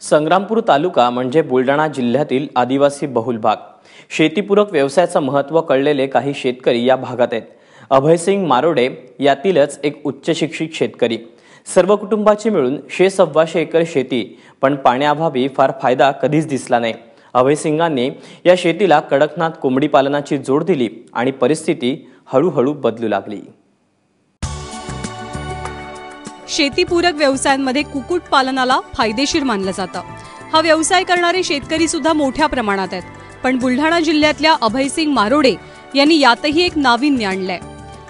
संग्रामपूर तालुका म्हणजे बुलढाणा जिल्ह्यातील आदिवासी बहुल भाग। शेतीपूरक व्यवसायाचं महत्त्व कळलेले काही शेतकरी या भागात आहेत। अभयसिंग मारोडे यातीलच एक उच्च शिक्षित शेतकरी। सर्व कुटुंबाची मिळून 100-125 एकर शेती, पण पाण्याअभावी फार फायदा कधीच दिसला नाही। अभयसिंगांनी या शेतीला कडकनाथ कोंबडी पालनाची जोड दिली आणि परिस्थिती हळूहळू बदलू लागली। शेतीपूरक व्यवसायांमध्ये कुक्कुट पालनाला फायदेशीर मानलं जातं। हा व्यवसाय करणारे शेतकरी सुद्धा मोठ्या प्रमाणात आहेत, पण बुलढाणा जिल्ह्यातल्या अभयसिंग मारोडे यांनी यातही एक नाविन्य आणलंय।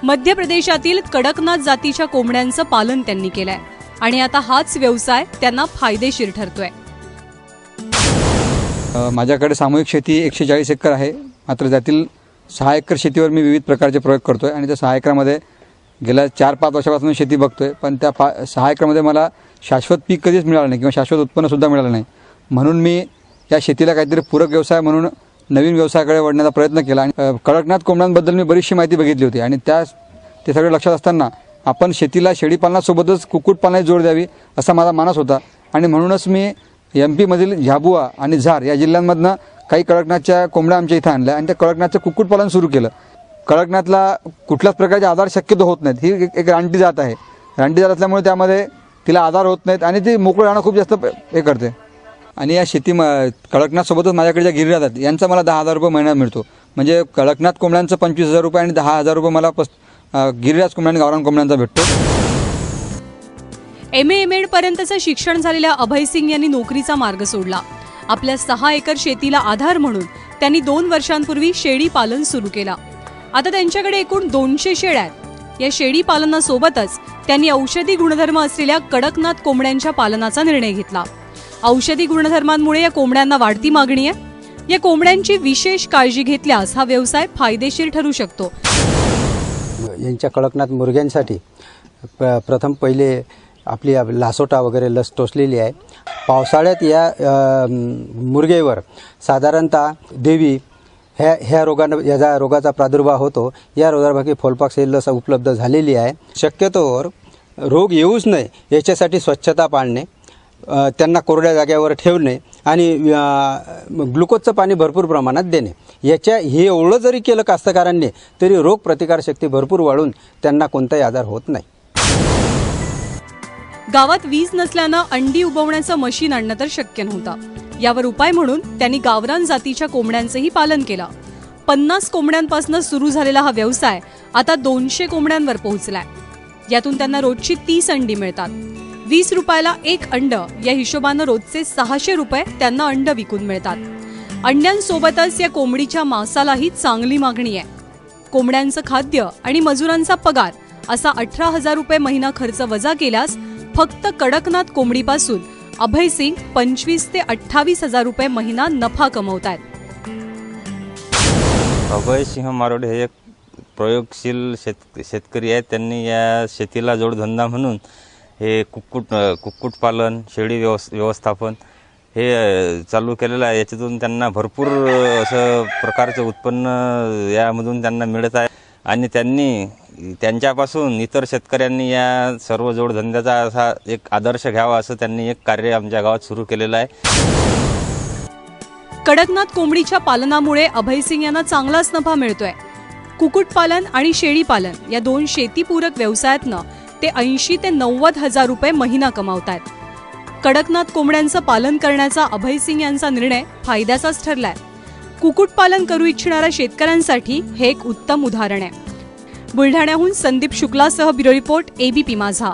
मध्य प्रदेशातील कडकनाथ जातीच्या कोंबड्यांचं पालन त्यांनी केलंय आणि आता हाच व्यवसाय त्यांना फायदेशीर ठरतोय। माझ्याकडे सामूहिक शेती 140 एकर आहे, मात्र त्यातील 6 एकर शेतीवर मी विविध प्रकारचे प्रयोग करतोय आणि त्या 6 एकरामध्ये गेल्या 4-5 वर्षापासून शेती बघतोय, पण त्या 6 एकरमध्ये मला शाश्वत पीक कधीच मिळालं नाही किंवा शाश्वत उत्पन्न सुद्धा मिळालं नाही। म्हणून मी या शेतीला काहीतरी पूरक व्यवसाय म्हणून नवीन व्यवसायाकडे वळण्याचा प्रयत्न केला आणि कडकनाथ कोंबड्यांबद्दल मी बरीचशी माहिती बघितली होती आणि ते सगळे लक्षात असताना आपण शेतीला शेळीपालनासोबतच कुक्कुटपालनाची जोड द्यावी असा माझा मानस होता आणि म्हणूनच मी MP मधील झाबुआ आणि झार या जिल्ह्यांमधनं काही कडकनाथच्या कोंबड्या आमच्या इथं आणल्या आणि त्या कडकनाथचं कुक्कुटपालन सुरू केलं। कडकनाथला कुठल्याच प्रकारचे आजार शक्यतो होत नाहीत। ही एक रानटी जात आहे। रानटी जात असल्यामुळे त्यामध्ये तिला आजार होत नाहीत आणि ती मोकळं राहणं खूप जास्त हे करते। आणि या कडकनाथसोबतच माझ्याकडे ज्या गिरिराज आहेत यांचा मला 10,000 रुपये महिना मिळतो। म्हणजे कडकनाथ कोंबड्यांचं 25,000 रुपये आणि 10,000 रुपये मला गिरिराज कोंबड्या आणि गावरान कोंबड्यांचा भेटतो। MA-MD पर्यंतचं शिक्षण झालेल्या अभयसिंग यांनी नोकरीचा मार्ग सोडला। आपल्या 6 एकर शेतीला आधार म्हणून त्यांनी 2 वर्षांपूर्वी शेळी पालन सुरू केला। आता त्यांच्याकडे एकूण 200 शेळ्या आहेत। या शेळी पालनासोबतच त्यांनी औषधी गुणधर्म असलेल्या कडकनाथ कोंबड्यांच्या पालनाचा निर्णय घेतला। औषधी गुणधर्मांमुळे या कोंबड्यांना वाढती मागणी आहे। या कोंबड्यांची विशेष काळजी घेतल्यास हा व्यवसाय फायदेशीर ठरू शकतो। यांच्या कडकनाथ मुर्ग्यांसाठी प्रथम पहिले आपली लासोटा वगैरे लस टोचलेली आहे। पावसाळ्यात या मुर्गेवर साधारणतः देवी ह्या रोगाचा प्रादुर्भाव होतो। या रोगासाठी फोलपॉक्स ही लस उपलब्ध झालेली आहे। शक्यतोवर रोग येऊच नये याच्यासाठी स्वच्छता पाळणे, त्यांना कोरड्या जागेवर ठेवणे आणि ग्लुकोजचं पाणी भरपूर प्रमाणात देणे, हे एवढं जरी केलं कास्तकारांनी तरी रोग प्रतिकारशक्ती भरपूर वाढून त्यांना कोणताही आजार होत नाही। गावात वीज नसल्यानं अंडी उबवण्याचं मशीन आणणं तर शक्य नव्हतं। यावर उपाय म्हणून त्यांनी गावरान जातीच्या कोंबड्यांचंही पालन केलं। 50 कोंबड्यांपासून सुरू झालेला हा व्यवसाय आता 200 कोंबड्यांवर पोहोचलाय। यातून त्यांना रोजची 30 अंडी मिळतात। 20 रुपयाला 1 अंड या हिशोबानं रोजचे 600 रुपये त्यांना अंड विकून मिळतात। अंड्यांसोबतच या कोंबडीच्या मांसालाही चांगली मागणी आहे। कोंबड्यांचं खाद्य आणि मजुरांचा पगार असा 18,000 रुपये महिना खर्च वजा केल्यास फक्त कडकनाथ कोंबडीपासून अभयसिंग 25,000 ते 28,000 रुपये महिना नफा कमवतात। अभयसिंह मारोडे हे एक प्रयोगशील शेतकरी आहेत। त्यांनी या शेतीला जोडधंदा म्हणून हे कुक्कुट पालन, शेळी व्यवस्थापन हे चालू केलेलं आहे। याच्यातून त्यांना भरपूर असं प्रकारचं उत्पन्न यामधून त्यांना मिळत आहे आणि त्यांच्यापासून इतर शेतकऱ्यांनी या सर्व जोडधंद्याचा असा एक आदर्श घ्यावा असं त्यांनी एक कार्य आमच्या गावात सुरू केलेलं आहे। कडकनाथ कोंबडीच्या पालनामुळे अभयसिंग यांना चांगलाच नफा मिळतोय। कुक्कुटपालन आणि शेळी पालन या 2 शेतीपूरक व्यवसायातनं ते 80,000 ते 90,000 रुपये महिना कमावतात। कडकनाथ कोंबड्यांचं पालन करण्याचा अभयसिंग यांचा निर्णय फायद्याचाच ठरलाय। कुक्कुटपालन करू इच्छिणाऱ्या शेतकऱ्यांसाठी हे एक उत्तम उदाहरण आहे। बुलढाण्याहून संदीप शुक्लासह ब्युरो रिपोर्ट ABP माझा।